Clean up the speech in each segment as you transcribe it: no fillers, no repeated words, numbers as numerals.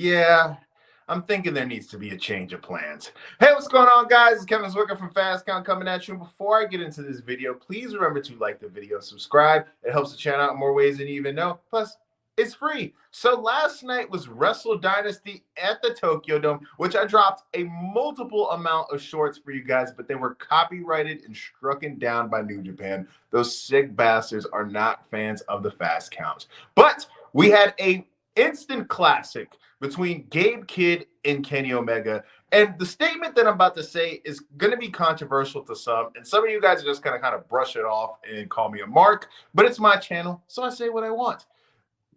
Yeah, I'm thinking there needs to be a change of plans. Hey, what's going on, guys? It's Kevin Zwicker from Fast Count coming at you. Before I get into this video, please remember to like the video and subscribe. It helps the channel out in more ways than you even know. Plus, it's free. So last night was Wrestle Dynasty at the Tokyo Dome, which I dropped a multiple amount of shorts for you guys, but they were copyrighted and strucken down by New Japan. Those sick bastards are not fans of the Fast Counts. But we had a instant classic between Gabe Kidd and Kenny Omega. And the statement that I'm about to say is going to be controversial to some. And some of you guys are just going to kind of brush it off and call me a mark. But it's my channel, so I say what I want.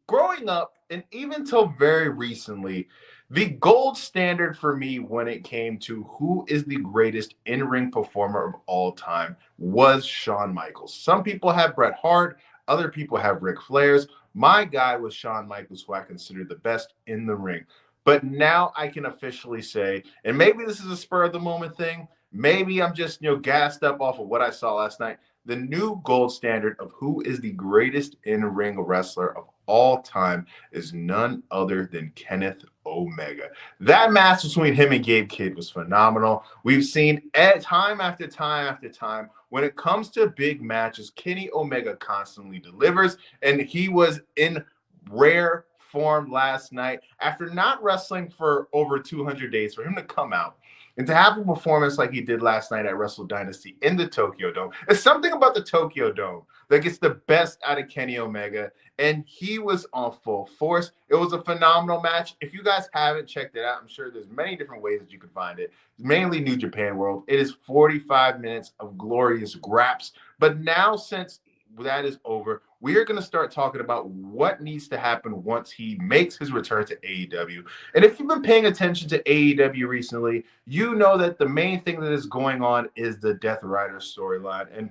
Growing up, and even till very recently, the gold standard for me when it came to who is the greatest in-ring performer of all time was Shawn Michaels. Some people have Bret Hart, other people have Ric Flair's. My guy was Shawn Michaels, who I consider the best in the ring. But now I can officially say, and maybe this is a spur of the moment thing, maybe I'm just gassed up off of what I saw last night. The new gold standard of who is the greatest in-ring wrestler of all time is none other than Kenneth Omega. That match between him and Gabe Kidd was phenomenal. We've seen time after time after time when it comes to big matches, Kenny Omega constantly delivers, and he was in rare form last night after not wrestling for over 200 days. For him to come out and to have a performance like he did last night at Wrestle Dynasty in the Tokyo Dome. There's something about the Tokyo Dome that gets the best out of Kenny Omega, and he was on full force. It was a phenomenal match. If you guys haven't checked it out, I'm sure there's many different ways that you can find it. Mainly New Japan World. It is 45 minutes of glorious graps. But now, since that is over, we are going to start talking about what needs to happen once he makes his return to AEW. And if you've been paying attention to AEW recently, you know that the main thing that is going on is the Death Rider storyline. And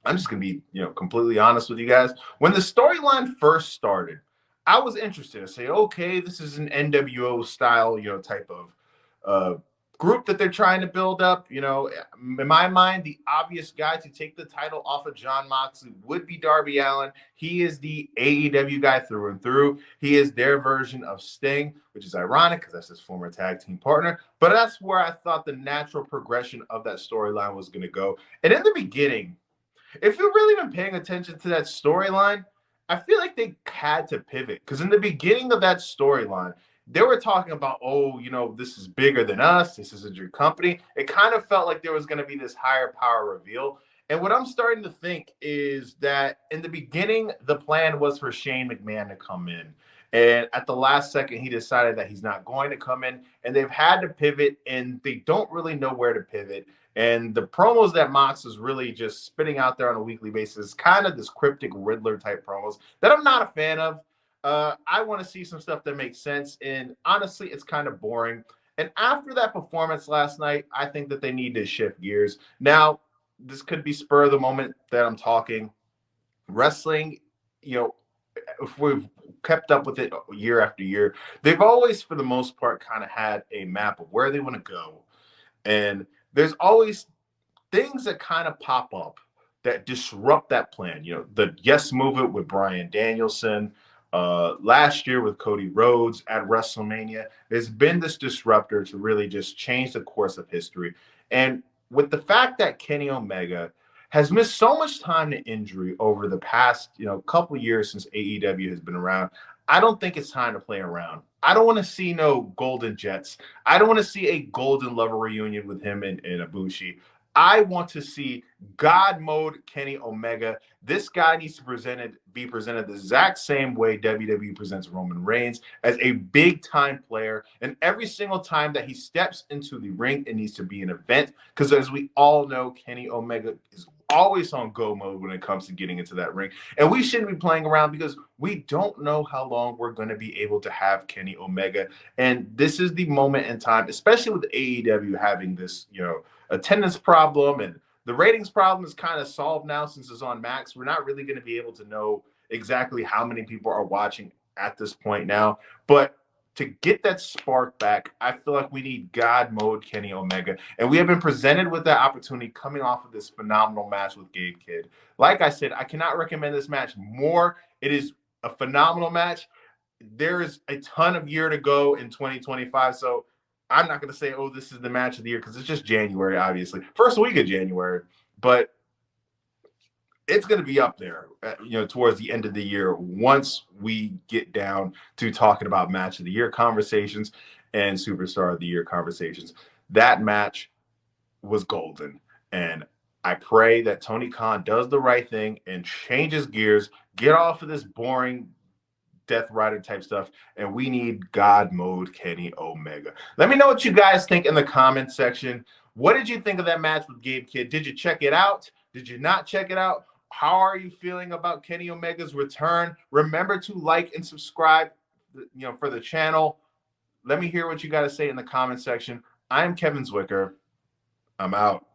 I'm just going to be, completely honest with you guys. When the storyline first started, I was interested to say, okay, this is an NWO style, type of group that they're trying to build up. In my mind, the obvious guy to take the title off of Jon Moxley would be Darby Allin. He is the AEW guy through and through. He is their version of Sting, which is ironic because that's his former tag team partner. But that's where I thought the natural progression of that storyline was going to go. And in the beginning, if you've really been paying attention to that storyline, I feel like they had to pivot because in the beginning of that storyline, they were talking about, this is bigger than us. This isn't your company. It kind of felt like there was going to be this higher power reveal. And what I'm starting to think is that in the beginning, the plan was for Shane McMahon to come in. And at the last second, he decided that he's not going to come in. And they've had to pivot, and they don't really know where to pivot. And the promos that Mox is really just spitting out there on a weekly basis, kind of this cryptic Riddler type promos that I'm not a fan of. I want to see some stuff that makes sense. And honestly, it's kind of boring. And after that performance last night, I think that they need to shift gears. Now, this could be spur of the moment that I'm talking. Wrestling, if we've kept up with it year after year, they've always, for the most part, kind of had a map of where they want to go. And there's always things that kind of pop up that disrupt that plan. The Yes Movement with Bryan Danielson, last year with Cody Rhodes at WrestleMania. There's been this disruptor to really just change the course of history. And with the fact that Kenny Omega has missed so much time to injury over the past, couple years since AEW has been around, I don't think it's time to play around. I don't want to see no Golden Jets. I don't want to see a Golden Lover reunion with him and Ibushi. I want to see Godmode Kenny Omega. This guy needs to be presented the exact same way WWE presents Roman Reigns, as a big-time player. And every single time that he steps into the ring, it needs to be an event. Because as we all know, Kenny Omega is always on go mode when it comes to getting into that ring. And we shouldn't be playing around because we don't know how long we're going to be able to have Kenny Omega. And this is the moment in time, especially with AEW having this, attendance problem, and the ratings problem is kind of solved now since it's on Max. We're not really going to be able to know exactly how many people are watching at this point now. But to get that spark back, I feel like we need God mode Kenny Omega. And we have been presented with that opportunity coming off of this phenomenal match with Gabe Kidd. Like I said, I cannot recommend this match more. It is a phenomenal match. there's a ton of year to go in 2025. So I'm not going to say, oh, this is the match of the year, because it's just January, obviously. First week of January. But it's going to be up there, towards the end of the year, once we get down to talking about match of the year conversations and superstar of the year conversations. That match was golden. And I pray that Tony Khan does the right thing and changes gears, get off of this boring Death Rider type stuff, and we need God mode Kenny Omega. Let me know what you guys think in the comment section. What did you think of that match with Gabe Kidd? Did you check it out? Did you not check it out? How are you feeling about Kenny Omega's return? Remember to like and subscribe, for the channel. Let me hear what you got to say in the comment section. I'm Kevin Zwicker. I'm out.